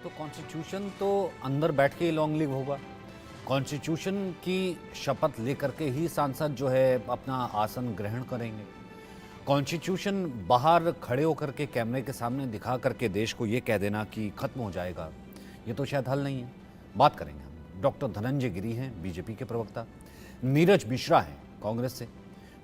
तो कॉन्स्टिट्यूशन तो अंदर बैठ के ही लॉन्ग लिव होगा। कॉन्स्टिट्यूशन की शपथ लेकर के ही सांसद जो है अपना आसन ग्रहण करेंगे। कॉन्स्टिट्यूशन बाहर खड़े होकर के कैमरे के सामने दिखा करके देश को ये कह देना कि खत्म हो जाएगा, ये तो शायद हल नहीं है। बात करेंगे हम। डॉक्टर धनंजय गिरी हैं बीजेपी के प्रवक्ता, नीरज मिश्रा हैं कांग्रेस से,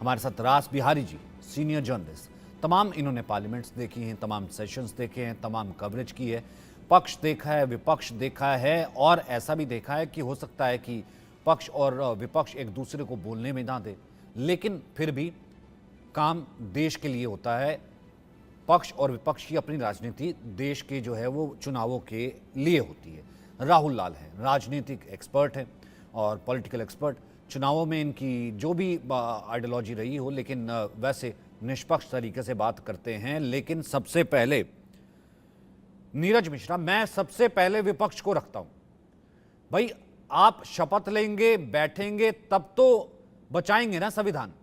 हमारे साथ रास बिहारी जी सीनियर जर्नलिस्ट। तमाम इन्होंने पार्लियामेंट्स देखी हैं, तमाम सेशंस देखे हैं, तमाम कवरेज की है, पक्ष देखा है, विपक्ष देखा है, और ऐसा भी देखा है कि हो सकता है कि पक्ष और विपक्ष एक दूसरे को बोलने में ना दे, लेकिन फिर भी काम देश के लिए होता है। पक्ष और विपक्ष की अपनी राजनीति देश के जो है वो चुनावों के लिए होती है। राहुल लाल हैं, राजनीतिक एक्सपर्ट हैं और पॉलिटिकल एक्सपर्ट। चुनावों में इनकी जो भी आइडियोलॉजी रही हो, लेकिन वैसे निष्पक्ष तरीके से बात करते हैं। लेकिन सबसे पहले नीरज मिश्रा, मैं सबसे पहले विपक्ष को रखता हूं। भाई आप शपथ लेंगे, बैठेंगे, तब तो बचाएंगे ना संविधान।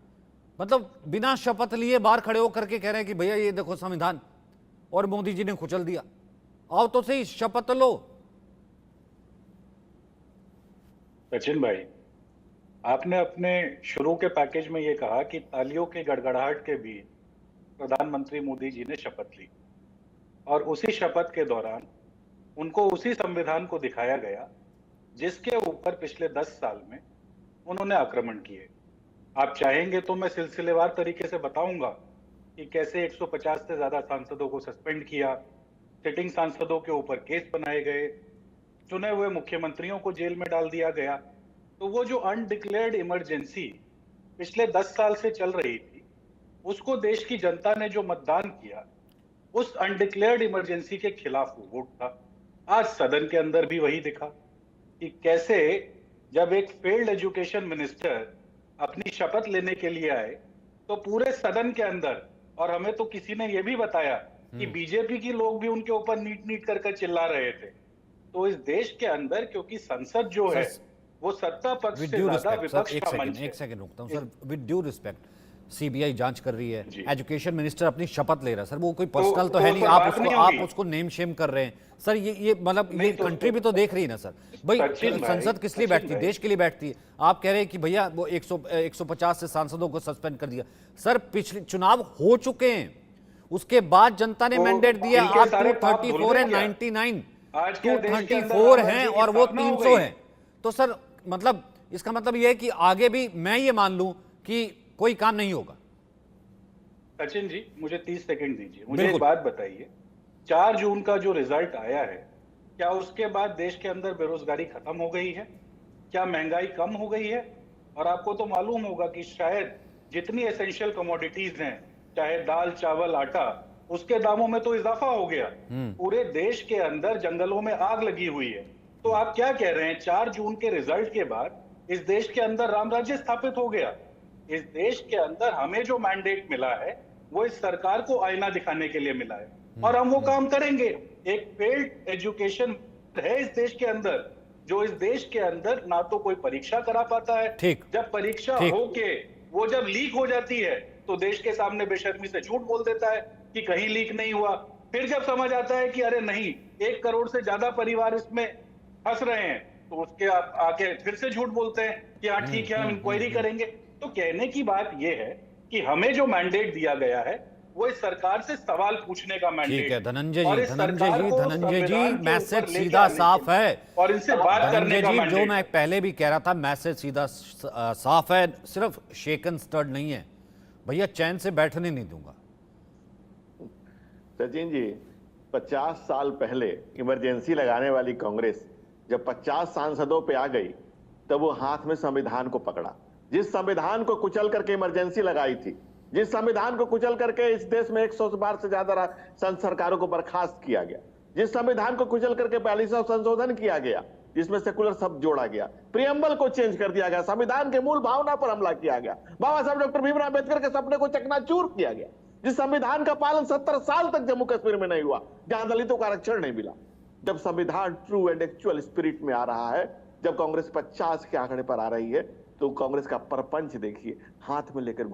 मतलब बिना शपथ लिए बाहर खड़े होकर के कह रहे हैं कि भैया ये देखो संविधान, और मोदी जी ने कुचल दिया। आओ तो सही, शपथ लो। सचिन भाई, आपने अपने शुरू के पैकेज में ये कहा कि तालियों की गड़गड़ाहट के बीच प्रधानमंत्री मोदी जी ने शपथ ली, और उसी शपथ के दौरान उनको उसी संविधान को दिखाया गया जिसके ऊपर पिछले 10 साल में उन्होंने आक्रमण किए। आप चाहेंगे तो मैं सिलसिलेवार तरीके से बताऊंगा कि कैसे 150 से ज्यादा सांसदों को सस्पेंड किया, सिटिंग सांसदों के ऊपर केस बनाए गए, चुने हुए मुख्यमंत्रियों को जेल में डाल दिया गया। तो वो जो अनडिक्लेयर्ड इमरजेंसी पिछले 10 साल से चल रही थी, उसको देश की जनता ने जो मतदान किया, उस अनडिक्लेयर्ड इमरजेंसी के खिलाफ वो वोट था। आज सदन के अंदर भी वही दिखा कि कैसे जब एक फेल्ड एजुकेशन मिनिस्टर अपनी शपथ लेने के लिए आए तो पूरे सदन के अंदर, और हमें तो किसी ने यह भी बताया कि बीजेपी के लोग भी उनके ऊपर नीट नीट कर चिल्ला रहे थे। तो इस देश के अंदर, क्योंकि संसद जो है वो सत्ता पक्ष से ज्यादा विपक्ष का मंच है। एक सेकंड रुकता हूं sir. With due respect, CBI जांच कर रही है, एजुकेशन मिनिस्टर अपनी शपथ ले रहा है सर, वो कोई पर्सनल तो है नहीं, आप उसको नेम शेम कर रहे हैं सर। ये मतलब ये कंट्री भी तो देख रही है ना सर। भाई संसद किस लिए बैठती है? देश के लिए बैठती है। आप कह रहे हैं कि भैया वो 150 से सांसदों को सस्पेंड कर दिया। सर पिछले चुनाव हो चुके हैं, उसके बाद जनता ने मैंडेट दिया। आप 234 है, 99 234 हैं और वो 300 है। तो सर मतलब इसका मतलब यह है कि आगे भी मैं ये मान लूं कि कोई काम नहीं होगा। सचिन जी, मुझे 30 सेकंड दीजिए। मुझे एक बात बताइए, 4 जून का जो रिजल्ट आया है, क्या उसके बाद देश के अंदर बेरोजगारी खत्म हो गई है? क्या महंगाई कम हो गई है? और आपको तो मालूम होगा कि शायद जितनी एसेंशियल कमोडिटीज हैं, चाहे दाल, चावल, आटा, उसके दामों में तो इजाफा हो गया। पूरे देश के अंदर जंगलों में आग लगी हुई है। तो आप क्या कह रहे हैं, 4 जून के रिजल्ट के बाद इस देश के अंदर राम राज्य स्थापित हो गया? इस देश के अंदर हमें जो मैंडेट मिला है वो इस सरकार को आईना दिखाने के लिए मिला है, और हम वो काम करेंगे। एक फेल्ड एजुकेशन है इस देश के अंदर, जो इस देश के अंदर ना तो कोई परीक्षा करा पाता है। जब परीक्षा होके वो जब लीक हो जाती है तो देश के सामने बेशर्मी से झूठ बोल देता है कि कहीं लीक नहीं हुआ। फिर जब समझ आता है कि अरे नहीं, 1 करोड़ से ज्यादा परिवार इसमें फंस रहे हैं, तो उसके आके फिर से झूठ बोलते हैं कि हाँ ठीक है, हम इंक्वायरी करेंगे। तो कहने की बात यह है कि हमें जो मैंडेट दिया गया है वो इस सरकार से सवाल पूछने का मैंडेट। ठीक है धनंजय जी, मैसेज सीधा साफ है, और इनसे बात करने का मैंडेट। जो मैं पहले भी कह रहा था, मैसेज सीधा साफ है, सिर्फ शेकन स्टर्ड नहीं है। भैया चैन से बैठने नहीं दूंगा। सचिन जी, 50 साल पहले इमरजेंसी लगाने वाली कांग्रेस जब 50 सांसदों पे आ गई, तब वो हाथ में संविधान को पकड़ा। जिस संविधान को कुचल करके इमरजेंसी लगाई थी, जिस संविधान को कुचल करके इस देश में 100 बार से ज्यादा सरकारों को बर्खास्त किया गया, जिस संविधान को कुचल करके 42वां संशोधन किया गया, जिसमें सेकुलर शब्द जोड़ा गया, प्रियम्बल को चेंज कर दिया गया, संविधान के मूल भावना पर हमला किया गया, बाबा साहब डॉक्टर भीमराव अम्बेडकर के सपने को चकनाचूर किया गया, जिस संविधान का पालन 70 साल तक जम्मू कश्मीर में नहीं हुआ, जहां दलितों का आरक्षण नहीं मिला। जब संविधान ट्रू एंड एक्चुअल स्पिरिट में आ रहा है, जब कांग्रेस 50 के आंकड़े पर आ रही है, तो कांग्रेस का परपंच देखिए, हाथ में लेकर।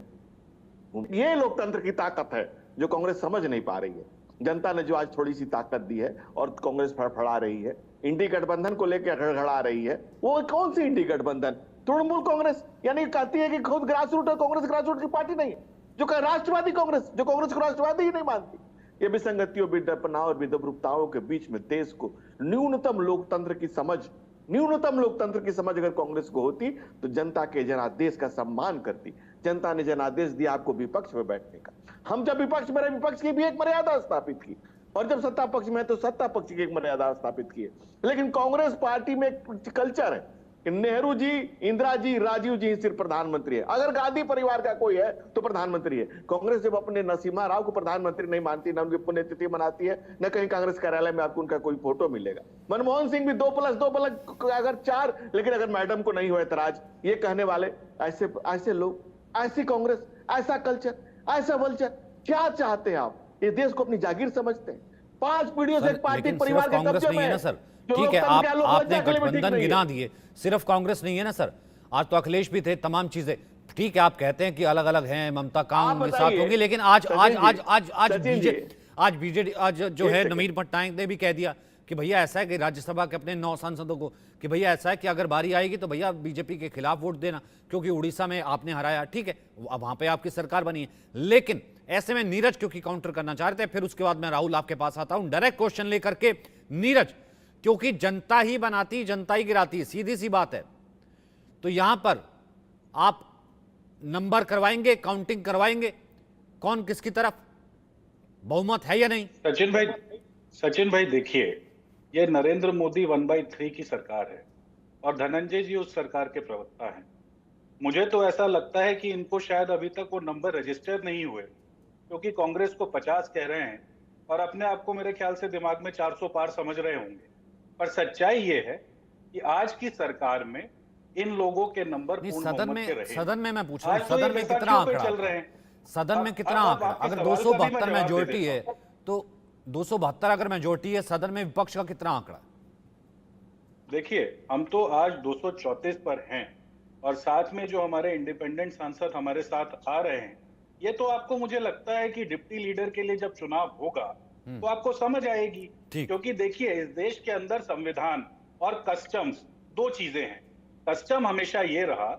ये लोकतंत्र की ताकत है जो कांग्रेस समझ नहीं पा रही है। जनता ने जो आज थोड़ी सी ताकत दी है और कांग्रेस फड़फड़ा रही है, इंडी गठबंधन को लेकर गड़गड़ा रही है, वो कौन सी इंडी गठबंधन? तृणमूल कांग्रेस, यानी कहती है कि खुद ग्रास रूट और कांग्रेस ग्रास रूट की पार्टी नहीं है, जो राष्ट्रवादी कांग्रेस, जो कांग्रेस को राष्ट्रवादी ही नहीं मानती। ये विसंगतियों, विडंबनाओं और विद्रूपताओं के बीच में देश को न्यूनतम लोकतंत्र की समझ अगर कांग्रेस को होती तो जनता के जनादेश का सम्मान करती। जनता ने जनादेश दिया आपको विपक्ष में बैठने का। हम जब विपक्ष में रहे, विपक्ष की भी एक मर्यादा स्थापित की, और जब सत्ता पक्ष में है तो सत्ता पक्ष की एक मर्यादा स्थापित की है। लेकिन कांग्रेस पार्टी में कल्चर है कि नेहरू जी, इंदिरा जी, राजीव जी सिर्फ प्रधानमंत्री है, अगर गांधी परिवार का कोई है तो प्रधानमंत्री है। कांग्रेस जब अपने नरसिम्हा राव को प्रधानमंत्री नहीं मानती, न उनकी पुण्यतिथि मनाती है, न कहीं कांग्रेस कार्यालय में आपको उनका कोई फोटो मिलेगा। मनमोहन सिंह भी 2+2 अगर 4, लेकिन अगर मैडम को नहीं हुआ एतराज, ये कहने वाले ऐसे लोग, ऐसी कांग्रेस, ऐसा कल्चर, ऐसा वल्चर, क्या चाहते हैं आप? इस देश को अपनी जागीर समझते हैं। 5 पीढ़ियों से एक पार्टी परिवार के कांग्रेस नहीं है ना सर, ठीक है, आपने गठबंधन गिना दिए, सिर्फ कांग्रेस नहीं है ना सर, आज तो अखिलेश भी थे, तमाम चीजें ठीक है। आप कहते हैं कि अलग अलग हैं, ममता कांग के साथ होंगी, लेकिन आज बीजेडी जो है नवीन पटनायक ने भी कह दिया कि भैया ऐसा है कि राज्यसभा के अपने 9 सांसदों को कि भैया ऐसा है कि अगर बारी आएगी तो भैया बीजेपी के खिलाफ वोट देना, क्योंकि उड़ीसा में आपने हराया, ठीक है, अब वहां पे आपकी सरकार बनी है। लेकिन ऐसे में नीरज क्योंकि काउंटर करना चाह रहे थे, फिर उसके बाद मैं राहुल आपके पास आता हूं डायरेक्ट क्वेश्चन लेकर के। नीरज, क्योंकि जनता ही बनाती, जनता ही गिराती, सीधी सी बात है, तो यहां पर आप नंबर करवाएंगे, काउंटिंग करवाएंगे, कौन किसकी तरफ, बहुमत है या नहीं? सचिन भाई देखिए, ये नरेंद्र मोदी 1/3 की सरकार है और धनंजय जी उस सरकार के प्रवक्ता हैं। मुझे तो ऐसा लगता है कि इनको शायद अभी तक वो नंबर रजिस्टर नहीं हुए, क्योंकि कांग्रेस को 50 कह रहे हैं और अपने आप को मेरे ख्याल से दिमाग में 400 पार समझ रहे होंगे। पर सच्चाई ये है कि आज की सरकार में इन लोगों के नंबर सदन में मैं पूछ रहा हूं, सदन में कितना आंकड़ा चल रहे हैं? सदन में कितना आंकड़ा? अगर 272 मेजोरिटी है तो 272 अगर मेजोरिटी है सदन में, विपक्ष का कितना आंकड़ा? देखिए, हम तो आज 234 पर हैं और साथ में जो हमारे इंडिपेंडेंट सांसद हमारे साथ आ रहे हैं, ये तो आपको मुझे लगता है कि डिप्टी लीडर के लिए जब चुनाव होगा तो आपको समझ आएगी। क्योंकि देखिए, इस देश के अंदर संविधान और कस्टम्स 2 चीजें हैं। कस्टम हमेशा ये रहा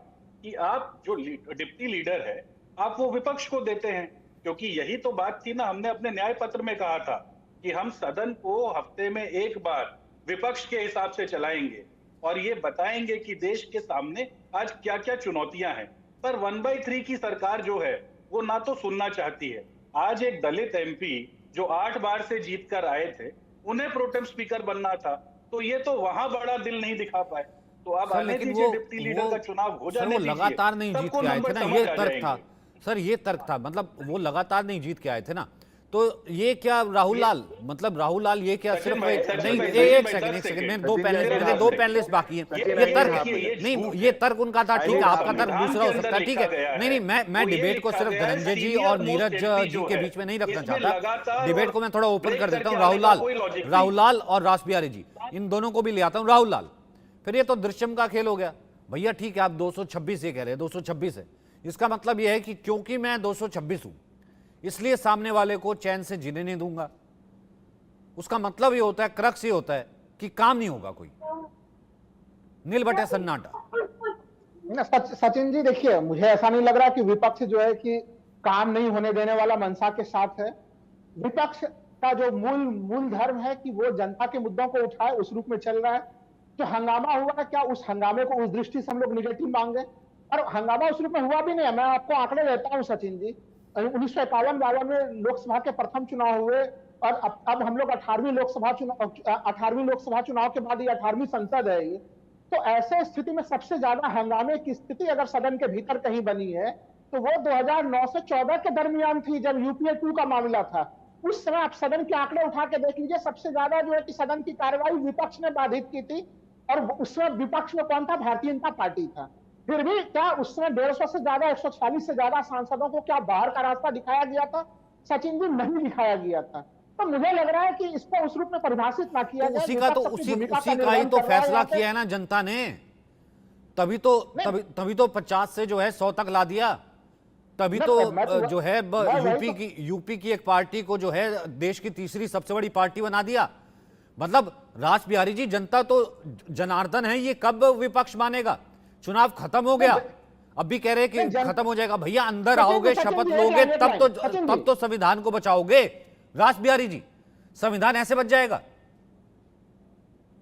कि आप जो डिप्टी लीडर है आप वो विपक्ष को देते हैं, क्योंकि यही तो बात थी ना, हमने अपने न्याय पत्र में कहा था कि हम सदन को हफ्ते में एक बार विपक्ष के हिसाब से चलाएंगे और ये बताएंगे कि देश के सामने आज क्या क्या चुनौतियां हैं। पर 1/3 की सरकार जो है वो ना तो सुनना चाहती है। आज एक दलित एमपी जो 8 बार से जीत कर आए थे, उन्हें प्रोटेम स्पीकर बनना था, तो ये तो वहां बड़ा दिल नहीं दिखा पाए। तो अब आने दीजिए, डिप्टी लीडर का चुनाव हो जाने दीजिए। लगातार नहीं जीत के आए थे ना, ये तर्क था सर, ये तर्क था, मतलब वो लगातार नहीं जीत के आए थे ना, तो ये क्या राहुल लाल, मतलब राहुल लाल ये क्या सिर्फ एक सेकंड में दो पैनलिस्ट बाकी हैं, ये तर्क नहीं, ये तर्क उनका था, ठीक है, आपका तर्क दूसरा हो सकता है, ठीक है, नहीं मैं डिबेट को सिर्फ धनंजय जी और नीरज जी के बीच में नहीं रखना चाहता, डिबेट को मैं थोड़ा ओपन कर देता हूँ। राहुल लाल और रास बिहारी जी, इन दोनों को भी ले आता हूँ। राहुल लाल, फिर ये तो दृश्यम का खेल हो गया भैया, ठीक है, आप 226 ये कह रहे हैं, 226 है, इसका मतलब यह है कि क्योंकि मैं 226 हूं इसलिए सामने वाले को चैन से जीने नहीं दूंगा। उसका मतलब ये होता है, क्रक्स ये होता है कि काम नहीं होगा, कोई नील बटे सन्नाटा। सचिन जी देखिए, मुझे ऐसा नहीं लग रहा कि विपक्ष जो है कि काम नहीं होने देने वाला मंशा के साथ है। विपक्ष का जो मूल धर्म है कि वो जनता के मुद्दों को उठाए, उस रूप में चल रहा है। जो हंगामा हुआ है, क्या उस हंगामे को उस दृष्टि से हम लोग निगेटिव मांगे? और हंगामा उस रूप में हुआ भी नहीं है। मैं आपको आंकड़े देता हूं सचिन जी, 1951 में लोकसभा के प्रथम चुनाव हुए और अब हम लोग 18वीं लोकसभा चुनाव के बाद ये 18वीं संसद है ये। तो ऐसे स्थिति में सबसे ज्यादा हंगामे की स्थिति अगर सदन के भीतर कहीं बनी है तो वो 2009 से 14 के दरमियान थी, जब यूपीए 2 का मामला था। उस समय आप सदन के आंकड़े उठा के देख लीजिए, सबसे ज्यादा जो है कि सदन की कार्रवाई विपक्ष ने बाधित की थी, और उस समय विपक्ष में कौन था? भारतीय जनता पार्टी था। फिर भी क्या उस समय 150 से ज्यादा, 140 से ज्यादा सांसदों को क्या बाहर का रास्ता दिखाया गया था? सचिन जी, नहीं दिखाया गया था। तो मुझे लग रहा है कि इसको उस रूप में परिभाषित ना किया जाए। उसी का ही तो फैसला किया है ना जनता ने, तभी तो 50 से जो है 100 तक ला दिया, तभी मैं- तो मैं तो- जो है मैं वही यूपी की एक पार्टी को जो है देश की तीसरी सबसे बड़ी पार्टी बना दिया। मतलब रास बिहारी जी, जनता तो जनार्दन है, ये कब विपक्ष मानेगा? चुनाव खत्म हो गया, अब भी कह रहे हैं कि खत्म हो जाएगा। भैया अंदर सचिन जी, आओगे, सचिन शपथ जी, लोगे, एक लाइन, सचिन जी। तब तो संविधान को बचाओगे। रास बिहारी जी, संविधान ऐसे बच जाएगा?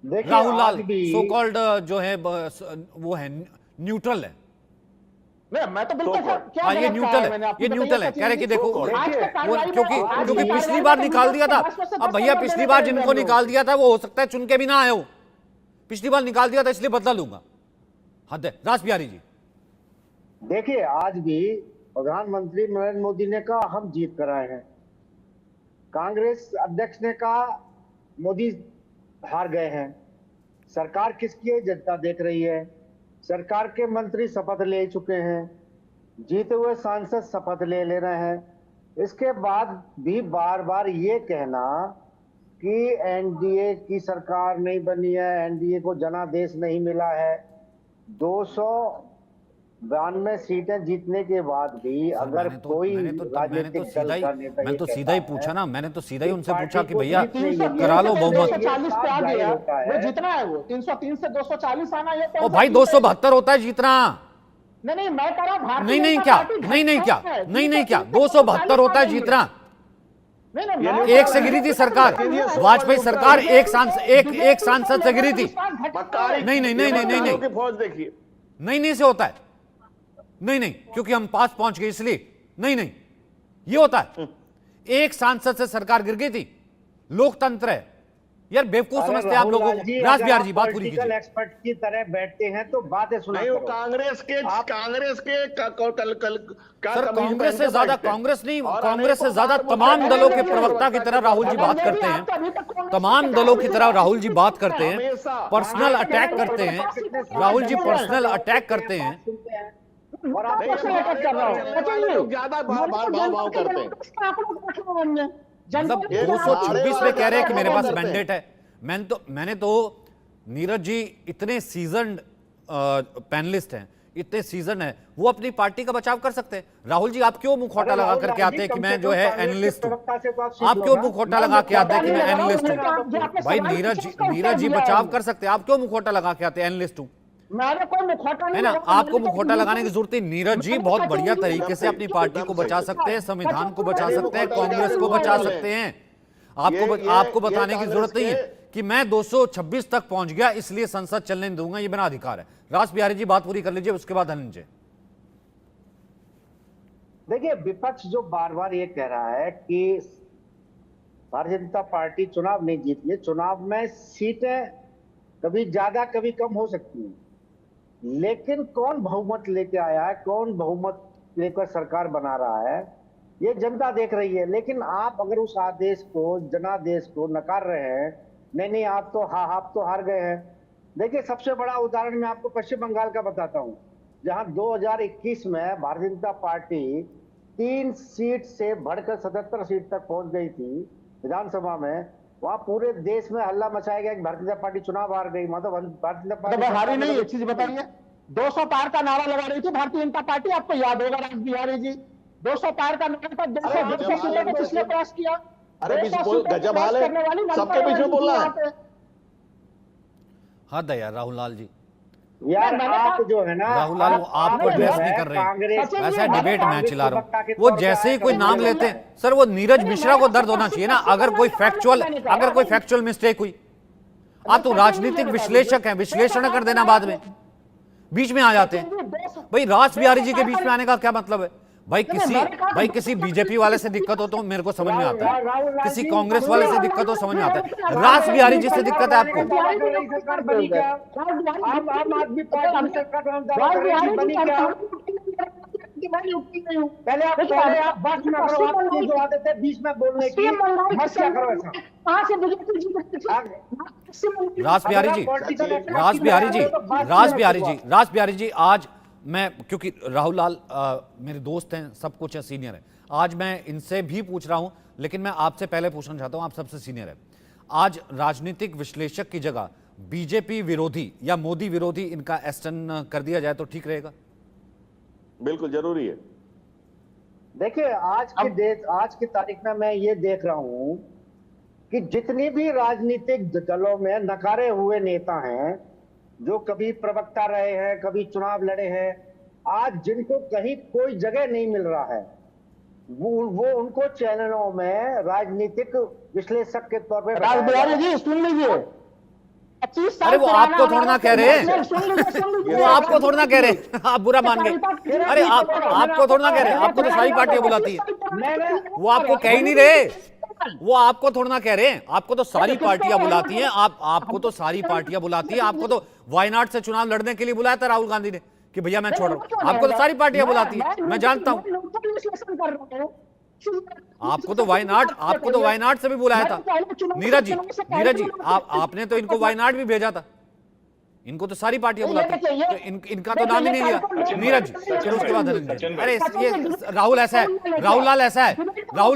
देखिए राहुल लाल आज भी सो कॉल्ड जो है वो है न्यूट्रल है। नहीं, मैं तो बिल्कुल क्या हाँ, ये गलत न्यूट्रल कहा है, मैंने? आप ये बताइए न्यूट्रल है। सचिन कह रहे कि जी। देखो आज के कार्रवाई में- क्योंकि आज की क्योंकि पिछली कार्रवाई बार में निकाल दिया था। 10 में से 10 अब भैया नंबर पिछली देने बार देंगे जिनको हम लोग। निकाल दिया था वो हो सकता है चुन के भी ना आए हो। पिछली बार निकाल दिया था इसलिए बदला लूंगा। हद है। रास बिहारी जी, देखिए आज भी प्रधानमंत्री नरेंद्र मोदी ने कहा हम जीत कर आए हैं, कांग्रेस अध्यक्ष ने कहा मोदी हार गए हैं। सरकार किसकी है जनता देख रही है। सरकार के मंत्री शपथ ले चुके हैं, जीते हुए सांसद शपथ ले रहे हैं। इसके बाद भी बार बार ये कहना कि एनडीए की सरकार नहीं बनी है, एनडीए को जनादेश नहीं मिला है। 292 सीटें जीतने के बाद भी अगर कोई राजनीतिक दल का नेता मैंने तो ये सीधा ही कहता पूछा है ना, मैंने तो सीधा ही कि उनसे पार्टी पूछा कि को भैया जीत नहीं है, करा लो बहुमत। 240 पे आ गया, होता है। वो जितना है वो 303 से 240 आना ये ओ भाई 272 होता है जीतना। नहीं, मैं कह रहा हूं भारतीय नहीं जनता क्या, पार्टी नहीं क्या, है। नहीं क्या, 303 272 होता है आएंगे। जीतना। नहीं, मैं एक से गिरी थी सरकार, वाजपेयी सरकार एक सांसद से गिरी थी। मक्कारी नहीं की फौज देखिए। नहीं से होता है। नहीं क्योंकि हम पास पहुंच गए इसलिए नहीं ये होता है। एक सांसद से सरकार गिर गई थी। लोकतंत्र है यार, बेवकूफ समझते हैं आप लोगों को। रास बिहार जी, बात पूरी कीजिए। एक्सपर्ट की तरह बैठते हैं तो बातें सुना नहीं, वो करो। कांग्रेस के सर कांग्रेस से ज्यादा, कांग्रेस नहीं, कांग्रेस से ज्यादा तमाम दलों के प्रवक्ता की तरह राहुल जी बात करते हैं। तमाम दलों की तरह राहुल जी बात करते हैं, पर्सनल अटैक करते हैं। राहुल जी पर्सनल अटैक करते हैं। और आप नहीं, कैसे मैं अटैक कर रहा हूं? लोग ज्यादा भाव करते हैं। मतलब 226 पे कह रहे हैं कि मेरे पास मैंडेट है। मैंने तो नीरज जी इतने सीजन्ड पैनलिस्ट हैं, इतने सीजन है, वो अपनी पार्टी का बचाव कर सकते हैं। राहुल जी, आप क्यों मुखौटा लगा करके आते हैं कि मैं जो है एनालिस्ट हूं? आप क्यों मुखौटा लगा के आते हैं कि मैं एनालिस्ट हूं? भाई नीरज जी बचाव कर सकते हैं, आप क्यों मुखौटा लगा के आते हैं एनालिस्ट हूं? मैंने कोई मुखौटा है नहीं ना, लगाया। आपको मुखौटा लगाने की जरूरत नहीं। नीरज जी बहुत बढ़िया तरीके से अपनी पार्टी को बचा सकते हैं, संविधान को बचा सकते हैं, कांग्रेस को बचा सकते हैं। आपको बताने की जरूरत नहीं है कि मैं 226 तक पहुंच गया इसलिए संसद चलने नहीं दूंगा, ये मेरा अधिकार है। रास बिहारी जी, बात पूरी कर लीजिए, उसके बाद धनंजय। देखिए विपक्ष जो बार बार ये कह रहा है कि भारतीय जनता पार्टी चुनाव नहीं जीती है, चुनाव में सीटें कभी ज्यादा कभी कम हो सकती हैं, लेकिन कौन बहुमत लेके आया है, कौन बहुमत लेकर सरकार बना रहा है, ये जनता देख रही है। लेकिन आप अगर उस आदेश को, जनादेश को नकार रहे हैं, नहीं आप तो हार गए हैं। देखिए सबसे बड़ा उदाहरण मैं आपको पश्चिम बंगाल का बताता हूं, जहां 2021 में भारतीय जनता पार्टी 3 सीट से बढ़कर 77 सीट तक पहुंच गई थी विधानसभा में। वहां पूरे देश में हल्ला मचाया गया कि भारतीय जनता पार्टी चुनाव हार गई। मतलब भारतीय जनता पार्टी हारी नहीं, एक चीज बताइए, 200 पार का नारा लगा रही थी भारतीय जनता पार्टी, आपको याद होगा राज बिहारी जी, 200 पार का नारा था, 200 सीटों को किसने क्रॉस किया? गजब हाल है, सबके बीच में बोलना है। हद है यार राहुल लाल जी। यार आप जो है ना, राहुल लाल, वो आपको एड्रेस नहीं कर रहे हैं, वैसे डिबेट मैं चिल्ला रहा हूं। वो जैसे ही कोई नाम लेते हैं, सर वो नीरज मिश्रा को दर्द होना चाहिए ना, अगर कोई फैक्चुअल मिस्टेक हुई। आप तो राजनीतिक विश्लेषक हैं, विश्लेषण कर देना बाद में, बीच में आ जाते हैं। भाई रास बिहारी जी के बीच में आने का क्या मतलब है? भाई किसी बीजेपी वाले से दिक्कत हो तो मेरे को समझ में आता है, किसी कांग्रेस वाले से दिक्कत हो समझ में आता है, रास बिहारी जी से दिक्कत है आपको? सरकार बनी क्या? आम आदमी पार्टी सरकार बनी क्या? पहले आप बात ना करो, आपको जो आदत है बीच में बोलने की, मत क्या करो ऐसा। रास बिहारी जी, आज मैं, क्योंकि राहुल लाल मेरे दोस्त हैं, सब कुछ है, सीनियर है, आज मैं इनसे भी पूछ रहा हूं, लेकिन मैं आपसे पहले पूछना चाहता हूं, आप सबसे सीनियर है। आज राजनीतिक विश्लेषक की जगह बीजेपी विरोधी या मोदी विरोधी इनका एस्टन कर दिया जाए तो ठीक रहेगा? बिल्कुल जरूरी है। देखिए आज की तारीख में मैं ये देख रहा हूं कि जितनी भी राजनीतिक दलों में नकारे हुए नेता हैं, जो कभी प्रवक्ता रहे हैं, कभी चुनाव लड़े हैं, आज जिनको कहीं कोई जगह नहीं मिल रहा है, वो उनको चैनलों में राजनीतिक विश्लेषक के तौर पर राज बिहारी जी सुन लीजिए, 25 साल अरे वो पुराना आपको थोड़ा ना कह रहे हैं, सुन लीजिए, वो आपको थोड़ा ना कह रहे हैं, आप बुरा मान गए। अरे आपको थोड़ा ना कह रहे हैं, आपको तो सारी पार्टियां बुलाती है, वो आपको कह ही नहीं रहे, वो आपको थोड़ा ना कह रहे हैं, आपको तो सारी पार्टियां बुलाती हैं, आपको तो सारी पार्टियां बुलाती हैं, आपको तो वायनाड से चुनाव लड़ने के लिए बुलाया था राहुल गांधी ने कि भैया मैं छोड़ रहा हूं, आपको तो सारी पार्टियां बुलाती है, मैं जानता हूं। आपको तो वायनाड से भी बुलाया था। नीरज जी आपने तो इनको वायनाड भी भेजा था, इनको तो सारी पार्टियां बुलाती हैं, तो इनका तो नाम ही नहीं लिया। नीरज जी फिर उसके बाद अरे ये राहुल ऐसा है, राहुल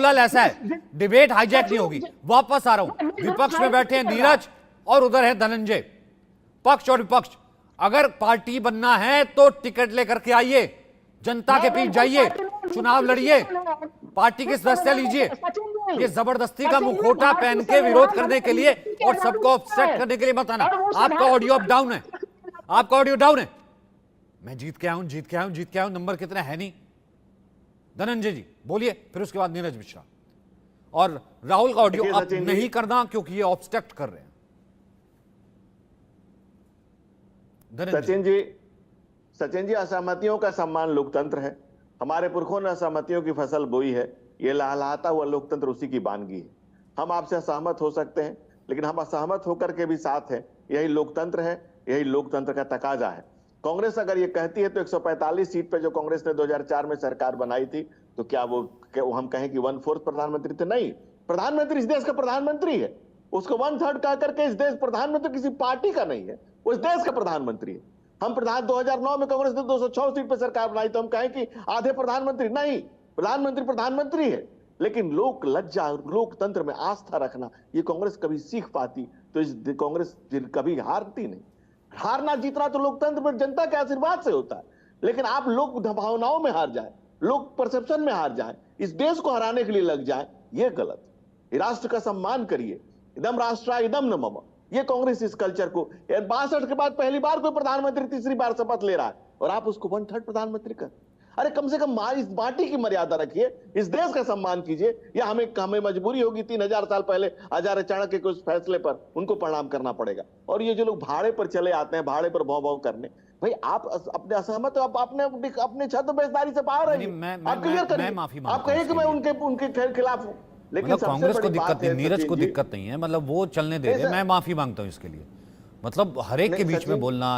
लाल ऐसा है, डिबेट हाईजैक नहीं होगी। वापस आ रहा हूं, विपक्ष में बैठे हैं नीरज और उधर है धनंजय, पक्ष और विपक्ष। अगर पार्टी बनना है तो टिकट लेकर के आइए, जनता के बीच जाइए, चुनाव लड़िए, पार्टी की सदस्य लीजिए। ये जबरदस्ती का मुखौटा पहन के विरोध करने के लिए और सबको ऑफसेट करने के लिए मत आना। आपका ऑडियो अप डाउन है, आपका ऑडियो डाउन है। मैं जीत के आया हूं, नंबर कितना है नहीं। धनंजय जी बोलिए, फिर उसके बाद नीरज मिश्रा। और राहुल का ऑडियो अप नहीं करना क्योंकि ये ऑब्स्ट्रक्ट कर रहे हैं। सचिन जी असहमतियों का सम्मान लोकतंत्र है। हमारे पुरखों ने असहमतियों की फसल बोई है, ये लहलहाता हुआ लोकतंत्र उसी की बानगी है। हम आपसे असहमत हो सकते हैं, लेकिन हम असहमत होकर के भी साथ हैं। यही लोकतंत्र है, यही लोकतंत्र का तकाजा है। कांग्रेस अगर ये कहती है तो 145 सीट पे जो कांग्रेस ने 2004 में सरकार बनाई थी, तो क्या वो हम कहें कि 1/4 प्रधानमंत्री थे? नहीं, प्रधानमंत्री इस देश का प्रधानमंत्री है। उसको 1/3 कह करके इस देश प्रधानमंत्री किसी पार्टी का नहीं है, वो इस देश का प्रधानमंत्री है। हम 2009 में कांग्रेस ने 206 सीट पर सरकार बनाई, तो हम कहें कि आधे प्रधानमंत्री? नहीं, प्रधानमंत्री है। लेकिन लोक लज्जा और लोकतंत्र में आस्था रखना ये कांग्रेस कभी सीख पाती तो इस कांग्रेस कभी हारती नहीं। हारना जीतना तो लोकतंत्र में जनता के आशीर्वाद से होता है, लेकिन आप लोक भावनाओं में हार जाए, लोक परसेप्शन में हार जाए, इस देश को हराने के लिए लग जाए, ये गलत है। राष्ट्र का सम्मान करिए, इदम राष्ट्राय इदम न मम। ये कांग्रेस इस कल्चर को 62 के बाद पहली बार कोई प्रधानमंत्री तीसरी बार शपथ ले रहा है और आप उसको 1/3 प्रधानमंत्री कर। अरे कम से कम इस पार्टी की मर्यादा रखिए, इस देश का सम्मान कीजिए। या हमें मजबूरी होगी 3000 साल पहले आचार्य चाणक्य के उस फैसले पर उनको प्रणाम करना पड़ेगा। और ये जो लोग भाड़े पर चले आते हैं, भाड़े पर भाव करने, भाई आप अपने असहमत हो, आप अपने छद्मवेशधारी से बाहर आइए, आप क्लियर करिए। आप कहिए कि मैं उनके खिलाफ हूं, लेकिन मतलब कांग्रेस को दिक्कत नहीं, नीरज को दिक्कत नहीं है, मतलब वो चलने दे रहे, मैं माफी मांगता हूं इसके लिए। मतलब हर एक के बीच में बोलना,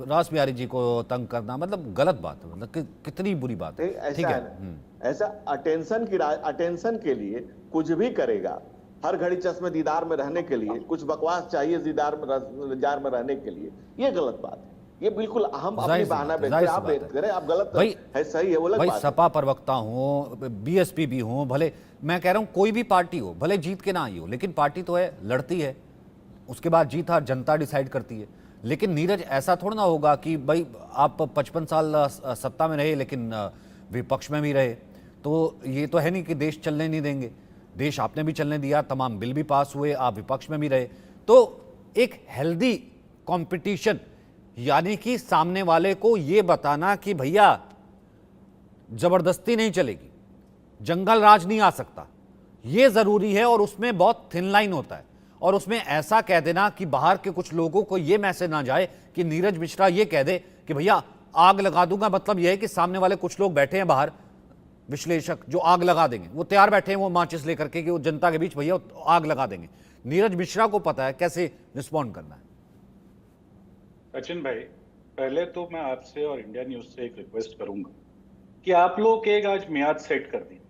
रास बिहारी जी को तंग करना, मतलब गलत बात है, मतलब कितनी बुरी बात है। ठीक है, ऐसा अटेंशन के लिए कुछ भी करेगा, हर घड़ी चश्मे दीदार में रहने के लिए कुछ बकवास चाहिए दीदार में रहने के लिए, ये गलत बात है। ये बिल्कुल हम अपनी बहाना आप गलत है, सही है वो अलग बात है। सपा प्रवक्ता हो, बीएसपी भी हो, भले मैं कह रहा हूं कोई भी पार्टी हो, भले जीत के ना आई हो, लेकिन पार्टी तो है, लड़ती है, उसके बाद जीत हार जनता डिसाइड करती है। लेकिन नीरज ऐसा थोड़ा ना होगा कि भाई आप 55 साल सत्ता में रहे लेकिन विपक्ष में भी रहे, तो ये तो है नहीं कि देश चलने नहीं देंगे। देश आपने भी चलने दिया, तमाम बिल भी पास हुए, आप विपक्ष में भी रहे। तो एक हेल्दी कंपटीशन, यानी कि सामने वाले को ये बताना कि भैया जबरदस्ती नहीं चलेगी, जंगल राज नहीं आ सकता, ये जरूरी है। और उसमें बहुत थिन लाइन होता है, और उसमें ऐसा कह देना कि बाहर के कुछ लोगों को यह मैसेज ना जाए कि नीरज मिश्रा ये कह दे कि भैया आग लगा दूंगा, मतलब यह है कि सामने वाले कुछ लोग बैठे हैं बाहर, विश्लेषक जो आग लगा देंगे, वो तैयार बैठे हैं वो माचिस लेकर के कि वो जनता के बीच भैया आग लगा देंगे। नीरज मिश्रा को पता है कैसे रिस्पॉन्ड करना है। सचिन भाई, पहले तो मैं आपसे और इंडिया न्यूज से एक रिक्वेस्ट करूंगा कि आप लोग एक आज मियाद सेट कर दी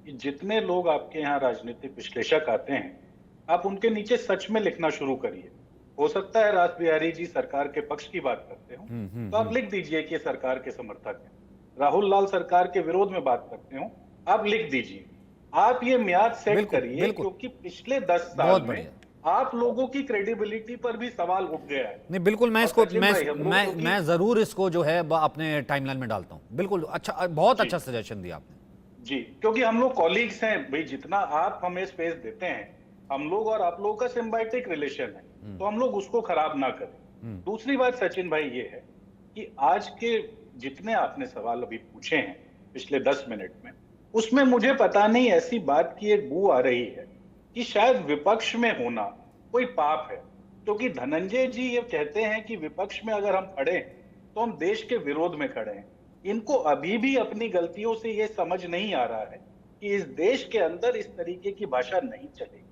कि जितने लोग आपके यहाँ राजनीतिक विश्लेषक आते हैं, आप उनके नीचे सच में लिखना शुरू करिए। हो सकता है रास बिहारी जी सरकार के पक्ष की बात करते हो, तो आप लिख दीजिए कि सरकार के समर्थक हैं। राहुल लाल सरकार के विरोध में बात करते हो, आप लिख दीजिए। आप ये मियाद सेट करिए, क्योंकि पिछले 10 साल में आप लोगों की क्रेडिबिलिटी पर भी सवाल उठ गया है। नहीं बिल्कुल, मैं जरूर इसको जो है अपने टाइमलाइन में डालता हूं। बिल्कुल, अच्छा, बहुत अच्छा सजेशन दिया आपने। जी, क्योंकि हम लोग कॉलीग्स हैं भाई, जितना आप हमें स्पेस देते हैं, हम लोग और आप लोगों का सिम्बायोटिक रिलेशन है, तो हम लोग उसको खराब ना करें। दूसरी बात सचिन भाई ये है कि आज के जितने आपने सवाल अभी पूछे हैं पिछले 10 मिनट में, उसमें मुझे पता नहीं ऐसी बात की एक बू आ रही है कि शायद विपक्ष में होना कोई पाप है, क्योंकि धनंजय जी ये कहते हैं कि विपक्ष में अगर हम खड़े हैं तो हम देश के विरोध में खड़े हैं। इनको अभी भी अपनी गलतियों से ये समझ नहीं आ रहा है कि इस देश के अंदर इस तरीके की भाषा नहीं चलेगी।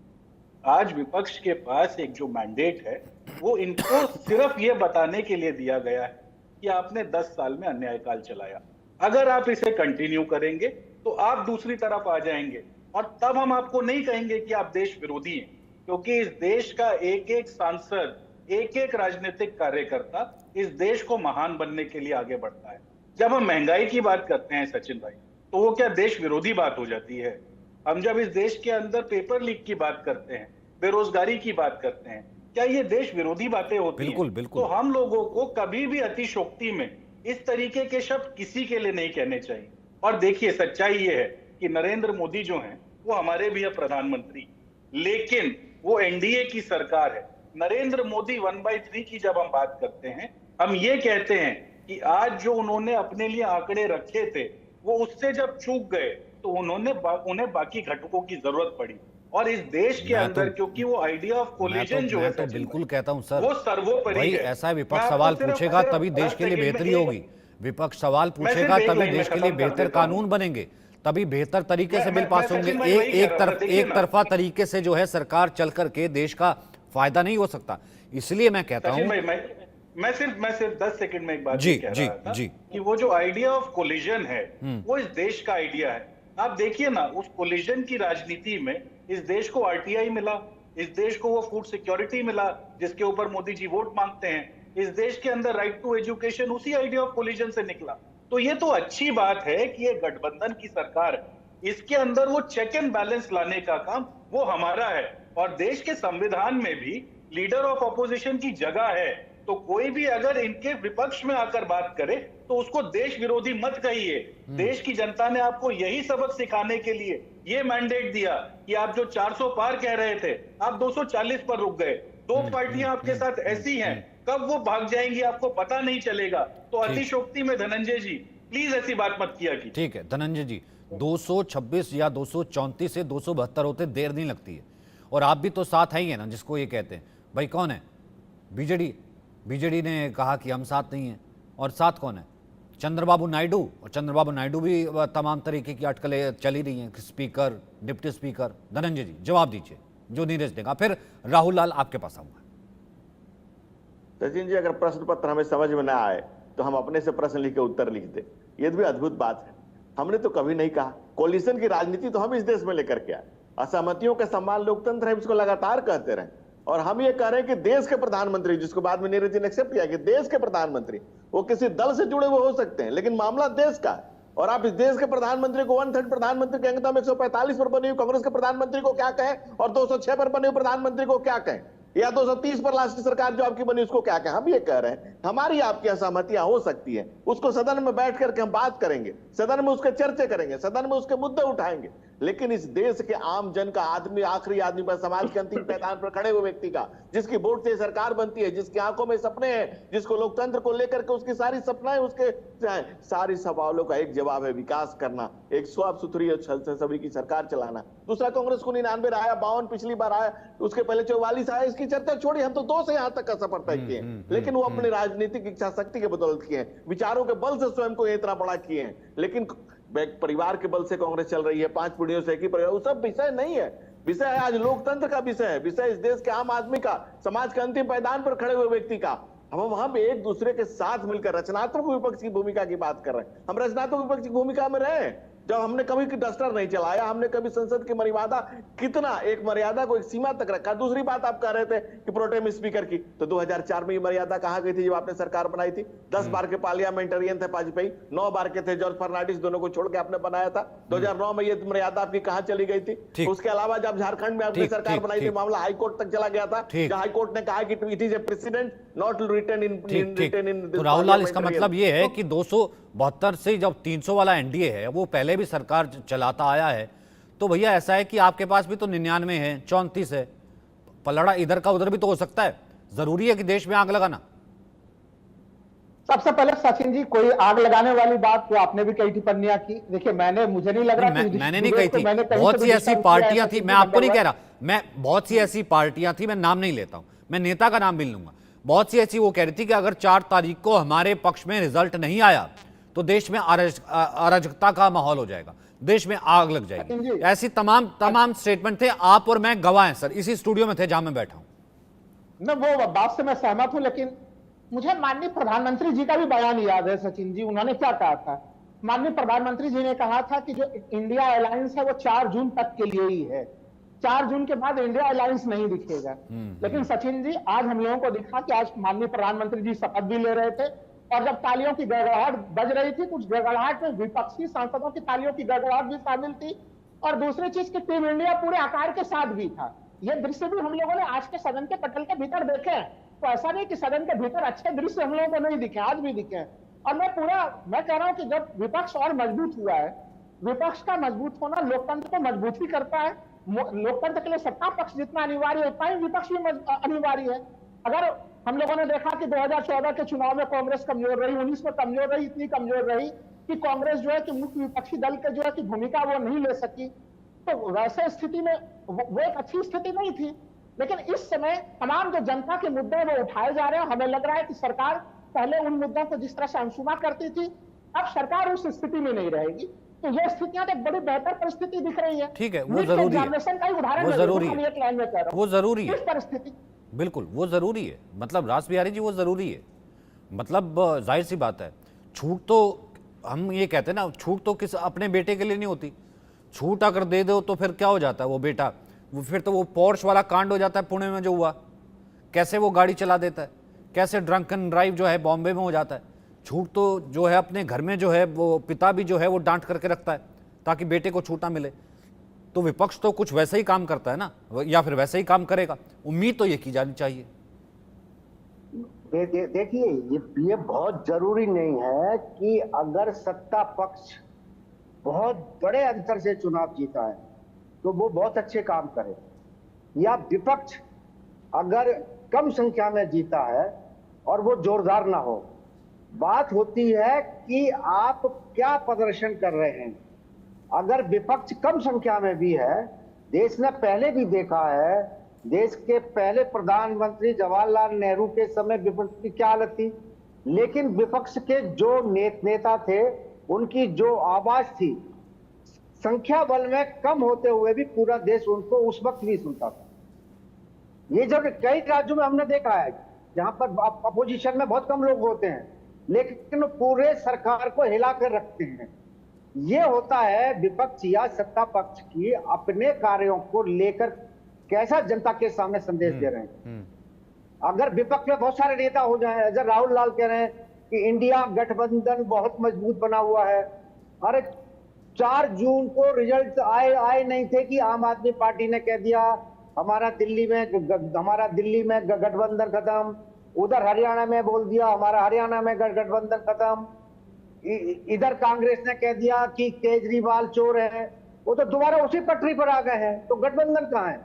आज विपक्ष के पास एक जो मैंडेट है वो इनको सिर्फ ये बताने के लिए दिया गया है कि आपने 10 साल में अन्यायकाल चलाया, अगर आप इसे कंटिन्यू करेंगे तो आप दूसरी तरफ आ जाएंगे, और तब हम आपको नहीं कहेंगे कि आप देश विरोधी हैं, क्योंकि इस देश का एक एक सांसद, एक एक राजनीतिक कार्यकर्ता इस देश को महान बनने के लिए आगे बढ़ता है। जब हम महंगाई की बात करते हैं सचिन भाई, तो वो क्या देश विरोधी बात हो जाती है? हम जब इस देश के अंदर पेपर लीक की बात करते हैं, बेरोजगारी की बात करते हैं, क्या ये देश विरोधी बातें होती बिल्कुल, हैं? बिल्कुल। तो हम लोगों को कभी भी अतिशोक्ति में इस तरीके के शब्द किसी के लिए नहीं कहने चाहिए। और देखिए, सच्चाई ये है कि नरेंद्र मोदी जो हैं वो हमारे भी है प्रधानमंत्री, लेकिन वो एनडीए की सरकार है। नरेंद्र मोदी 1/3 की जब हम बात करते हैं, हम ये कहते हैं कि आज जो उन्होंने अपने लिए आंकड़े रखे थे वो उससे जब चूक गए तो उन्हें बाकी घटकों की जरूरत पड़ी। और इस देश के अंदर क्योंकि वो आइडिया ऑफ कोलिजन जो है मैं तो बिल्कुल कहता हूं सर, वो सर्वोपरि भाई है। ऐसा मैं विपक्ष आपको सवाल सिर्फ- पूछेगा सिर्फ तभी 10 देश के लिए सेकंड में बेहतरी एक- होगी। विपक्ष सवाल मैं सिर्फ पूछेगा एक तभी लाइन में देश के लिए खत्म कर बेहतर देता हूं। कानून बनेंगे, तभी बेहतर तरीके से बिल मैं पास होंगे। सचिन भाई वही कह रहा था, देखिए एक ना। तरफा तरीके से जो है सरकार चल करके देश का फायदा नहीं हो सकता। इसलिए मैं कहता सचिन हूं, भाई मैं सिर्फ 10 सेकंड में एक बात जी, ये कह जी, रहा था जी। कि वो जो आइडिया ऑफ कोलिजन है वो इस देश का आइडिया है। आप देखिए ना, उस कोलिजन की राजनीति में इस देश को आरटीआई मिला, इस देश को वो फूड सिक्योरिटी मिला जिसके ऊपर मोदी जी वोट मांगते हैं, इस देश के अंदर राइट टू एजुकेशन उसी आइडिया ऑफ कोलिजन से निकला। तो ये तो अच्छी बात है कि ये गठबंधन की सरकार है, इसके अंदर वो चेक एंड बैलेंस लाने का काम वो हमारा है। और देश के संविधान में भी लीडर ऑफ अपोजिशन की जगह है, तो कोई भी अगर इनके विपक्ष में आकर बात करे तो उसको देश विरोधी मत कहिए। देश की जनता ने आपको यही सबक सिखाने के लिए ये मैंडेट दिया कि आप जो 400 पार कह रहे थे आप 240 पर रुक गए। दो पार्टियां आपके साथ ऐसी हैं, कब वो भाग जाएंगी आपको पता नहीं चलेगा। तो अतिशोक्ति में धनंजय जी प्लीज ऐसी बात मत किया कीजिए। ठीक है धनंजय जी, 226 या 234 से 272 होते देर नहीं लगती है। और आप भी तो साथ हैं ही है ना, जिसको ये कहते हैं भाई कौन है? बीजेडी ने कहा कि हम साथ नहीं हैं। और साथ कौन है? चंद्रबाबू नायडू। और चंद्रबाबू नायडू भी तमाम तरीके की अटकलें चली रही हैं, स्पीकर, डिप्टी स्पीकर। धनंजय जी जवाब दीजिए जो नीरज देगा, फिर राहुल लाल आपके पास आऊंगा। सचिन जी, अगर प्रश्न पत्र हमें समझ में ना आए तो हम अपने से प्रश्न लिख के उत्तर लिख दे, ये भी अद्भुत बात है। हमने तो कभी नहीं कहा कोलिशन की राजनीति तो हम इस देश में लेकर के आए। असहमतियों का सम्मान लोकतंत्र है, इसको लगातार कहते रहे। और हम ये कह रहे हैं कि देश के प्रधानमंत्री, जिसको बाद में नीरज जी ने एक्सेप्ट किया कि देश के प्रधानमंत्री वो किसी दल से जुड़े हुए हो सकते हैं, लेकिन मामला देश का है। और आप इस देश के प्रधानमंत्री को 1/3 प्रधानमंत्री कहेंगे तो हम 145 पर बने हुए कांग्रेस के प्रधानमंत्री को क्या कहें, और 206 पर बने हुए प्रधानमंत्री को क्या कहें, या 230 पर लास्ट सरकार जो आपकी बनी उसको क्या कहें। हम ये कह रहे हैं हमारी आपकी असहमतियां हो सकती है, उसको सदन में बैठ करके हम बात करेंगे, सदन में उसके चर्चे करेंगे, सदन में उसके मुद्दे उठाएंगे। लेकिन इस देश के आम जन का आदमी, आखिरी आदमी पर, समाज के अंतिम पैदान पर खड़े हुए व्यक्ति का, जिसकी वोट से सरकार बनती है, जिसकी आंखों में सपने हैं, जिसको लोकतंत्र को लेकर के उसकी सारी सपनाएं, उसके सारी सवालों का एक जवाब है विकास करना, एक साफ सुथरी और छल से सभी की सरकार चलाना। दूसरा, कांग्रेस को 99 आया, 52 पिछली बार आया, उसके पहले 44 आया। इसकी चर्चा छोड़ी, हम तो 2 से यहां तक का सफर तय किए हैं, लेकिन वो अपनी राजनीतिक इच्छा शक्ति के बदौलत किए हैं, विचारों के बल से स्वयं को इतना बड़ा किए हैं। लेकिन परिवार के बल से कांग्रेस चल रही है, 5 पीढ़ियों से एक ही परिवार, वो सब विषय नहीं है। विषय है आज लोकतंत्र का विषय है, विषय इस देश के आम आदमी का, समाज के अंतिम पायदान पर खड़े हुए व्यक्ति का। हम वहां पे एक दूसरे के साथ मिलकर रचनात्मक विपक्ष की भूमिका की बात कर रहे हैं। हम रचनात्मक विपक्ष की भूमिका में रहे, जब हमने कभी डस्टर नहीं चलाया, हमने कभी संसद की मर्यादा, कितना एक मर्यादा को एक सीमा तक रखा। दूसरी बात आप कह रहे थे कि प्रोटेम स्पीकर की, तो 2004 में ये मर्यादा कहां गई थी जब आपने सरकार बनाई थी? 10 बार के पार्लियामेंटेरियन थे वाजपेयी, 9 बार के थे जॉर्ज फर्नांडिस, दोनों को छोड़ के आपने बनाया था। 2009 में ये मर्यादा आपकी कहां चली गई थी? उसके अलावा जब झारखंड में आपने सरकार बनाई थी, मामला हाईकोर्ट तक चला गया था, जहां हाईकोर्ट ने कहा कि it is a precedent not written in. तो राहुल लाल, इसका मतलब ये है कि 272 से जब 300 वाला एनडीए है वो पहले भी भी सरकार चलाता आया है, तो भैया ऐसा है कि आपके पास भी तो 99 है, 34 है, पलड़ा इधर का उधर भी तो हो सकता है। जरूरी है कि देश में आग लगाना? सबसे पहले सचिन जी, कोई आग लगाने वाली बात तो आपने भी कई टिप्पणियां की। देखिए, मुझे नहीं लग रहा कि मैंने नहीं कही थी, मैंने कहीं बहुत से सी भी ऐसी डिस्टर्ब पार्टियां किया थी, है, मैं आपको नहीं नंबर कह रहा, मैं बहुत सी ऐसी पार्टियां थी, मैं नाम नहीं लेता हूं, मैं नेता का नाम भी नहीं लूंगा। बहुत सी ऐसी वो कह रही थी कि अगर 4 तारीख को हमारे पक्ष में रिजल्ट नहीं आया तो देश में अराजकता का माहौल हो जाएगा, देश में आग लग जाएगी। ऐसी तमाम स्टेटमेंट थे, आप और मैं गवाह हैं सर, इसी स्टूडियो में थे जहां मैं बैठा हूं। न वो बात से मैं सहमत हूं, लेकिन मुझे माननीय प्रधानमंत्री जी का भी बयान याद है सचिन जी। उन्होंने क्या कहा था? माननीय प्रधानमंत्री जी ने कहा था कि जो इंडिया अलायंस है वो 4 जून तक के लिए ही है, 4 जून के बाद इंडिया अलायंस नहीं दिखेगा। लेकिन सचिन जी, आज हम लोगों को दिखा कि आज माननीय प्रधानमंत्री जी शपथ भी ले रहे थे, और जब तालियों की गड़गड़ाहट बज रही थी, कुछ गड़गड़ाहट में विपक्षी सांसदों की तालियों की गड़गड़ाहट भी शामिल थी, और दूसरी चीज की टीम इंडिया पूरे आकार के साथ भी था। यह दृश्य भी हम लोगों ने आज के सदन के पटल के भीतर देखे हैं। तो ऐसा नहीं कि सदन के भीतर अच्छे दृश्य हम लोगों को नहीं दिखे, आज भी दिखे। और मैं कह रहा हूं कि जब विपक्ष और मजबूत हुआ है, विपक्ष का मजबूत होना लोकतंत्र को मजबूत ही करता है। लोकतंत्र के लिए सत्ता पक्ष जितना अनिवार्य है, उतना ही विपक्ष भी अनिवार्य है। अगर हम लोगों ने देखा कि 2014 के चुनाव में कांग्रेस कमजोर रही, 19 में कमजोर रही, इतनी कमजोर रही कि कांग्रेस जो है कि मुख्य विपक्षी दल के जो है कि भूमिका वो नहीं ले सकी। तो वैसे स्थिति में वो एक अच्छी स्थिति नहीं थी। लेकिन इस समय तमाम जो जनता के मुद्दे वो उठाए जा रहे हैं। हमें लग रहा है कि सरकार पहले उन मुद्दों को जिस तरह से अनसुना करती थी, अब सरकार उस स्थिति में नहीं रहेगी। तो ये स्थितियां तो एक बड़ी बेहतर परिस्थिति दिख रही है। ठीक है, वो जरूरी है, का उदाहरण वो जरूरी है, एक लाइन में कह रहा हूं, वो जरूरी है, इस परिस्थिति बिल्कुल वो जरूरी है। मतलब रास बिहारी जी, वो जरूरी है। मतलब जाहिर सी बात है, छूट तो हम ये कहते हैं ना, छूट तो किस अपने बेटे के लिए नहीं होती। छूट अगर दे दो तो फिर क्या हो जाता है वो बेटा, वो फिर तो वो पोर्श वाला कांड हो जाता है पुणे में जो हुआ, कैसे वो गाड़ी चला देता है, कैसे ड्रंकन ड्राइव जो है बॉम्बे में हो जाता है। छूट तो जो है अपने घर में जो है वो पिता भी जो है वो डांट करके रखता है ताकि बेटे को छूट ना मिले। तो विपक्ष तो कुछ वैसा ही काम करता है ना, या फिर वैसे ही काम करेगा, उम्मीद तो ये की जानी चाहिए। देखिए, ये बहुत जरूरी नहीं है कि अगर सत्ता पक्ष बहुत बड़े अंतर से चुनाव जीता है तो वो बहुत अच्छे काम करे, या विपक्ष अगर कम संख्या में जीता है और वो जोरदार ना हो। बात होती है कि आप क्या प्रदर्शन कर रहे हैं। अगर विपक्ष कम संख्या में भी है, देश ने पहले भी देखा है, देश के पहले प्रधानमंत्री जवाहरलाल नेहरू के समय विपक्ष की क्या हालत थी, लेकिन विपक्ष के जो नेता थे, उनकी जो आवाज थी, संख्या बल में कम होते हुए भी पूरा देश उनको उस वक्त भी सुनता था। ये जब कई राज्यों में हमने देखा है जहां पर अपोजिशन में बहुत कम लोग होते हैं, लेकिन पूरे सरकार को हिला कर रखते हैं। ये होता है विपक्ष या सत्ता पक्ष की अपने कार्यों को लेकर कैसा जनता के सामने संदेश दे रहे हैं। अगर विपक्ष में बहुत सारे नेता हो जाए, जब राहुल लाल कह रहे हैं कि इंडिया गठबंधन बहुत मजबूत बना हुआ है, अरे 4 जून को रिजल्ट आए नहीं थे कि आम आदमी पार्टी ने कह दिया हमारा दिल्ली में गठबंधन खत्म, उधर हरियाणा में बोल दिया हमारा हरियाणा में गठबंधन खत्म, इधर कांग्रेस ने कह दिया कि केजरीवाल चोर है, वो तो दोबारा उसी पटरी पर आ गए हैं। तो गठबंधन कहां है?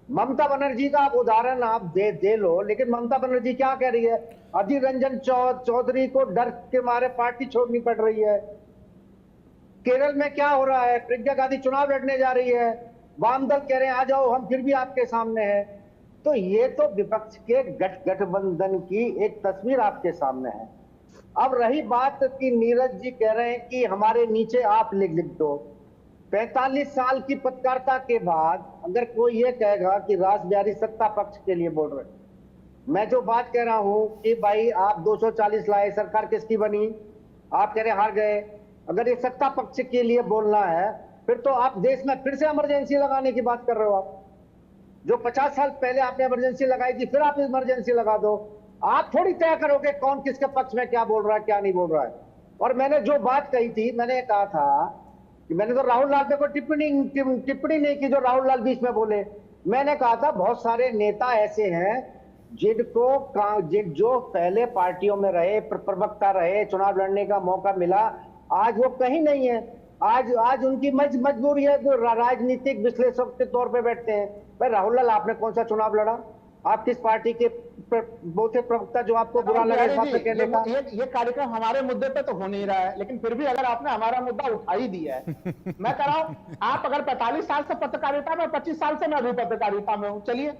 ममता बनर्जी का आप उदाहरण आप दे लो, लेकिन ममता बनर्जी क्या कह रही है? अधीर रंजन चौधरी को डर के मारे पार्टी छोड़नी पड़ रही है। केरल में क्या हो रहा है? प्रियंका गांधी चुनाव लड़ने जा रही है, वाम दल कह रहे हैं आ जाओ हम फिर भी आपके सामने हैं। तो ये तो विपक्ष के गठबंधन की एक तस्वीर आपके सामने है। अब रही बात कि नीरज जी कह रहे हैं कि हमारे नीचे आप लिख दो। 45 साल की पत्रकारिता के बाद अगर कोई ये कहेगा कि रास बिहारी सत्ता पक्ष के लिए बोल रहे, मैं जो बात कह रहा हूं कि भाई आप 240 लाए, सरकार किसकी बनी? आप कह रहे हार गए। अगर ये सत्ता पक्ष के लिए बोलना है, फिर तो आप देश में फिर से इमरजेंसी लगाने की बात कर रहे हो। आप जो 50 साल पहले आपने इमरजेंसी लगाई थी, फिर आप इमरजेंसी लगा दो। आप थोड़ी तय करोगे कौन किसके पक्ष में क्या बोल रहा है, क्या नहीं बोल रहा है। और मैंने जो बात कही थी, मैंने कहा था कि मैंने तो राहुल लाल पे कोई टिप्पणी नहीं की जो राहुल लाल बीच में बोले। मैंने कहा था बहुत सारे नेता ऐसे हैं जो पहले पार्टियों में रहे, प्रवक्ता रहे, चुनाव लड़ने का मौका मिला, आज वो कहीं नहीं है। आज आज उनकी मजबूरी है तो राजनीतिक विश्लेषक के तौर पे बैठते हैं। भाई राहुल लाल, आपने कौन सा चुनाव लड़ा? आप किस पार्टी के वो थे प्रवक्ता जो आपको बुरा लगे इस बात पे कहने का? ये कार्यक्रम हमारे मुद्दे पे तो हो नहीं रहा है, लेकिन फिर भी अगर आपने हमारा मुद्दा उठा ही दिया है, मैं कह रहा हूं, आप अगर 45 साल से पत्रकारिता में, 25 साल से मैं अभी पत्रकारिता में हूं, चलिए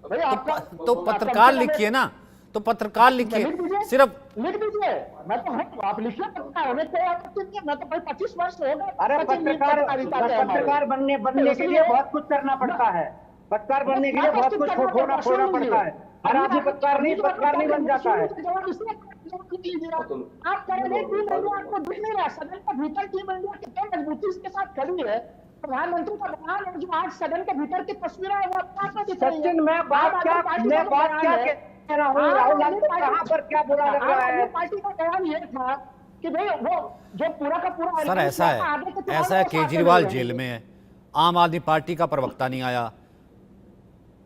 भाई आपका तो पत्रकार लिखिए ना, तो पत्रकार लिखिए, सिर्फ लिख दीजिए। मैं तो हूं, आप लिखिए पत्रकार, हमें कोई आपत्ति नहीं है। मैं तो भाई 25 वर्ष हो गए। अरे पत्रकार बनने के लिए बहुत कुछ करना पड़ता है। पत्रकार बनने के लिए बहुत कुछ छोड़ना पड़ता है। हर आदमी पत्रकार नहीं बन जाता है। आप कह रहे हैं टीम इंडिया आपको दिख नहीं रहा, सदन के भीतर टीम इंडिया कितने मजबूती के साथ खड़ी है। प्रधानमंत्री का बयान और जो आज सदन के भीतर की तस्वीरें है वो आपको दिख रही है। सचिन, मैं बात क्या कह रहा हूँ? राहुल गांधी कहाँ पर क्या बुरा लग रहा है? पार्टी का बयान ये था कि भाई वो जो पूरा का पूरा सर ऐसा है केजरीवाल जेल में है, आम आदमी पार्टी का प्रवक्ता नहीं आया,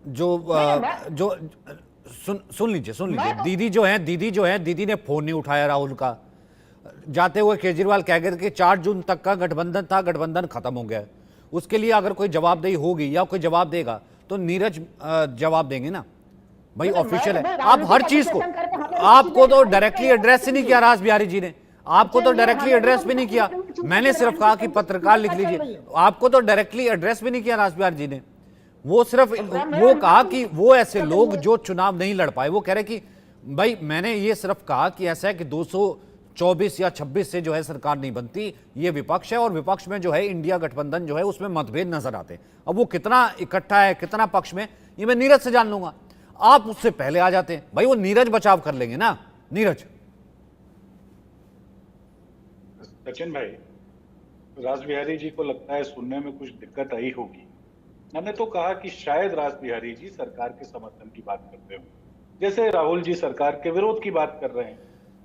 जो सुन लीजिए दीदी जो है दीदी ने फोन नहीं उठाया राहुल का। जाते हुए केजरीवाल कह गए कि 4 जून तक का गठबंधन था, गठबंधन खत्म हो गया। उसके लिए अगर कोई जवाबदेही होगी या कोई जवाब देगा तो नीरज जवाब देंगे ना भाई, ऑफिशियल है। आप हर चीज को, आपको तो डायरेक्टली एड्रेस ही नहीं किया रास बिहारी जी ने, आपको तो डायरेक्टली एड्रेस भी नहीं किया। मैंने सिर्फ कहा कि पत्रकार लिख लीजिए, आपको तो डायरेक्टली एड्रेस भी नहीं किया रास बिहारी जी ने। वो सिर्फ वो कहा कि वो ऐसे लोग जो चुनाव नहीं लड़ पाए, वो कह रहे कि भाई मैंने ये सिर्फ कहा कि ऐसा है कि 224 या 26 से जो है सरकार नहीं बनती, ये विपक्ष है और विपक्ष में जो है इंडिया गठबंधन जो है उसमें मतभेद नजर आते हैं। अब वो कितना इकट्ठा है, कितना पक्ष में, ये मैं नीरज से जान लूंगा। आप उससे पहले आ जाते हैं भाई, वो नीरज बचाव कर लेंगे ना। नीरज। सचिन भाई, रास बिहारी जी को लगता है सुनने में कुछ दिक्कत आई होगी। मैंने तो कहा कि शायद रास बिहारी जी सरकार के समर्थन की बात करते हो, जैसे राहुल जी सरकार के विरोध की बात कर रहे हैं।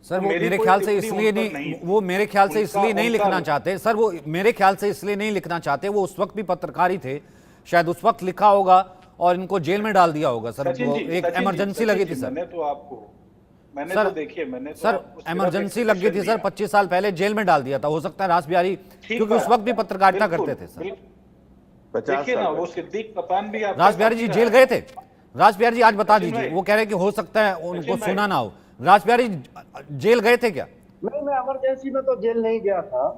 सर वो मेरे ख्याल से इसलिए नहीं, वो मेरे ख्याल से इसलिए नहीं लिखना चाहते सर, वो मेरे ख्याल से इसलिए नहीं लिखना चाहते, वो उस वक्त भी पत्रकारी थे, शायद उस वक्त लिखा होगा और इनको जेल में डाल दिया होगा। सर वो एक इमरजेंसी लगी थी सर, मैंने तो देखिए, मैंने तो सर इमरजेंसी लग गई थी सर, 25 साल पहले जेल में डाल दिया था। हो सकता है रास बिहारी क्योंकि उस वक्त भी पत्रकारिता करते थे सर। देखिए ना, वो सिद्दीक कप्तान भी रास बिहारी जी जेल गए थे। रास बिहारी जी आज बता दीजिए, वो कह रहे हैं कि हो सकता है उनको सुना ना हो, रास बिहारी जेल गए थे क्या? नहीं, मैं इमरजेंसी में तो जेल नहीं गया था,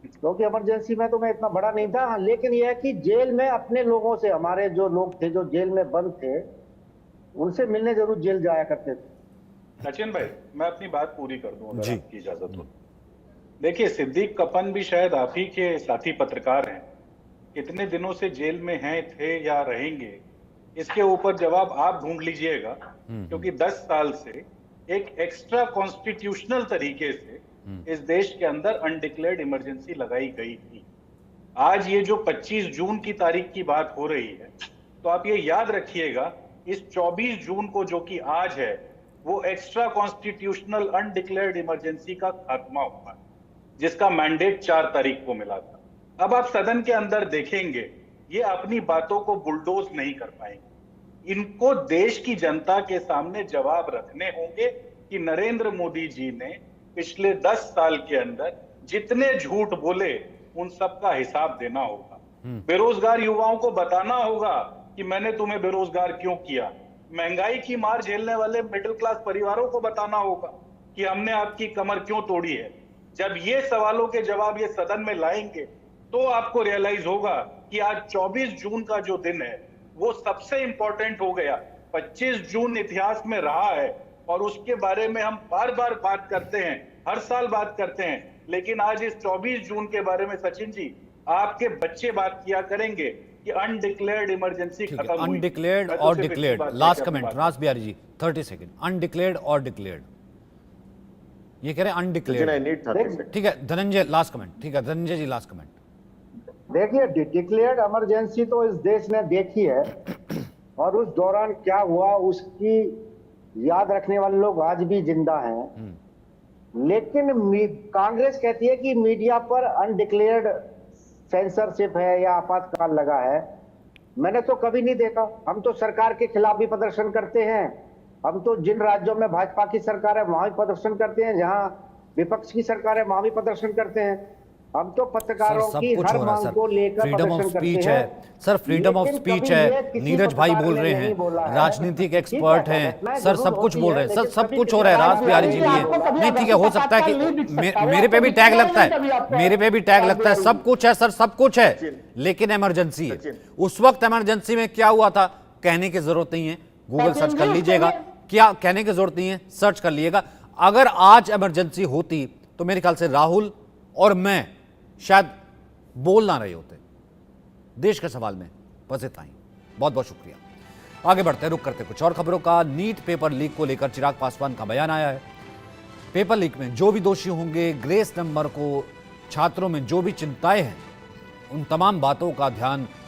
क्योंकि इमरजेंसी में तो मैं इतना बड़ा नहीं था। लेकिन यह है कि जेल में अपने लोगों से, हमारे जो लोग थे जो जेल में बंद थे, उनसे मिलने जरूर जेल जाया करते थे। सचिन भाई, मैं अपनी बात पूरी कर दूं अगर आपकी इजाजत हो। देखिए, सिद्दीक कपन भी शायद आप ही के साथी पत्रकार हैं, कितने दिनों से जेल में हैं, थे या रहेंगे, इसके ऊपर जवाब आप ढूंढ लीजिएगा। क्योंकि 10 साल से एक एक्स्ट्रा कॉन्स्टिट्यूशनल तरीके से इस देश के अंदर अनडिक्लेयर्ड इमरजेंसी लगाई गई थी। आज ये जो 25 जून की तारीख की बात हो रही है, तो आप ये याद रखिएगा, इस 24 जून को जो कि आज है, वो एक्स्ट्रा कॉन्स्टिट्यूशनल अनडिक्लेयर्ड इमरजेंसी का खात्मा हुआ, जिसका मैंडेट 4 तारीख को मिला था। अब आप सदन के अंदर देखेंगे, ये अपनी बातों को बुलडोज नहीं कर पाएंगे। इनको देश की जनता के सामने जवाब रखने होंगे कि नरेंद्र मोदी जी ने पिछले 10 साल के अंदर जितने झूठ बोले, उन सब का हिसाब देना होगा। बेरोजगार युवाओं को बताना होगा कि मैंने तुम्हें बेरोजगार क्यों किया। महंगाई की मार झेलने वाले मिडिल क्लास परिवारों को बताना होगा कि हमने आपकी कमर क्यों तोड़ी है। जब ये सवालों के जवाब ये सदन में लाएंगे, तो आपको रियलाइज होगा कि आज 24 जून का जो दिन है वो सबसे इंपॉर्टेंट हो गया। 25 जून इतिहास में रहा है और उसके बारे में हम बार बार बात करते हैं, हर साल बात करते हैं, लेकिन आज इस 24 जून के बारे में सचिन जी, आपके बच्चे बात किया करेंगे कि अनडिक्लेयर्ड इमरजेंसी खत्म हुई। अनडिक्लेयर्ड और डिक्लेयर्ड, लास्ट कमेंट रास बिहारी जी, 30 सेकंड। अनडिक्लेयर्ड और डिक्लेयर्ड, ये कह रहे हैं अनडिक्लेयर्ड। ठीक है धनंजय, लास्ट कमेंट। ठीक है धनंजय जी, लास्ट कमेंट। देखिए, डिक्लेयर्ड इमरजेंसी तो इस देश ने देखी है, और उस दौरान क्या हुआ उसकी याद रखने वाले लोग आज भी जिंदा हैं। लेकिन कांग्रेस कहती है कि मीडिया पर अनडिक्लेयर्ड सेंसरशिप है या आपातकाल लगा है। मैंने तो कभी नहीं देखा। हम तो सरकार के खिलाफ भी प्रदर्शन करते हैं। हम तो जिन राज्यों में भाजपा की सरकार है वहां भी प्रदर्शन करते हैं, जहां विपक्ष की सरकार है वहां भी प्रदर्शन करते हैं। हम तो सर पत्रकारों सब की कुछ हर हो रहा है मांग सर, को लेकर फ्रीडम ऑफ प्रदर्शन करते स्पीच हैं। है सर, फ्रीडम ऑफ लेकिन स्पीच कभी ये है, किसी नीरज भाई पत्रकार बोल ने रहे नहीं बोला हैं, है। राजनीतिक ठीक है, एक्सपर्ट हैं घटनाएं सर, जरूर सब कुछ होती बोल है, रहे हैं सर, लेकिन सब कभी कुछ किसी हो रहा है पत्रकार राज ने बिहारी नहीं जी लिए। बोला। नहीं ठीक है, हो सकता है कि मेरे पे भी टैग लगता है, मेरे पे भी टैग लगता है, सब कुछ है सर, सब कुछ है, लेकिन इमरजेंसी है। उस वक्त इमरजेंसी में क्या हुआ था कहने की जरूरत नहीं है, गूगल सर्च कर लीजिएगा, क्या कहने की जरूरत नहीं है, सर्च कर लीजिएगा। अगर आज इमरजेंसी होती तो मेरे ख्याल से राहुल और मैं शायद बोल ना रहे होते देश के सवाल में। बस इतना ही, बहुत बहुत शुक्रिया। आगे बढ़ते हैं, रुक करते कुछ और खबरों का। नीट पेपर लीक को लेकर चिराग पासवान का बयान आया है। पेपर लीक में जो भी दोषी होंगे, ग्रेस नंबर को छात्रों में जो भी चिंताएं हैं, उन तमाम बातों का ध्यान